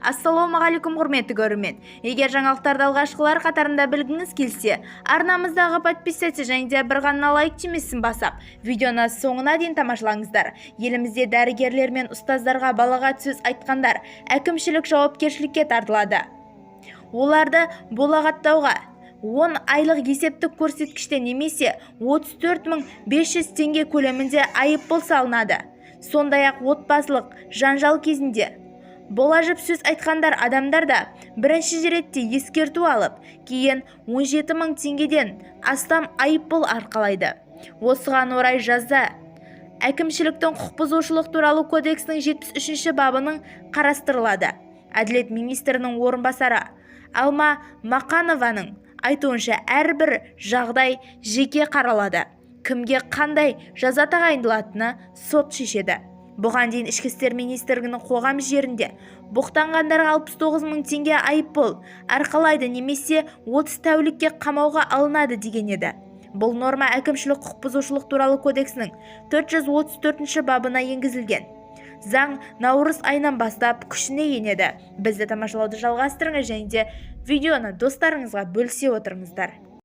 Ассалаумағалейкум құрметті көрермен. Егер жаңалықтарды алғашқылар қатарында білгіңіз келсе, арнамыздағы подписаться және де бір ғана лайк түймесін басып, видеоны соңына дейін тамашалаңыздар. Елімізде дәрігерлер мен ұстаздарға балағат сөз айтқандар әкімшілік жауапкершілікке тартылады. Оларды балағаттауға 10 айлық есептік көрсеткіште немесе 34.500 теңге көлемінде айыппұл салынады. Сондай-ақ отбасылық жанжал кезінде болажып сөз айтқандар адамдар да бірінші ретте ескерту алып, кейін 17.000 теңгеден астам айыппұл арқалайды. Осыған орай жаза әкімшіліктің құқық бұзушылық туралы кодексінің 73-ші бабының қарастырылады. Әділет министрінің орынбасары Алма Мақанованың айтуынша әрбір жағдай жеке қаралады. Кімге қандай жаза тағайындалатыны сот шешеді. Бұған дейін ішкі істер министрлігінің қоғам жерінде боқтанғандарға 69.000 теңге айыппұл арқалайды немесе 30 тәулікке қамауға алынады деген еді. Бұл норма әкімшілік құқық бұзушылық туралы кодексінің 434-ші бабына енгізілген. Заң наурыз айынан бастап күшіне енеді. Бізді тамашалауды жалғастырыңыз және де видеоны достарыңызға бөлісе отырыңыздар.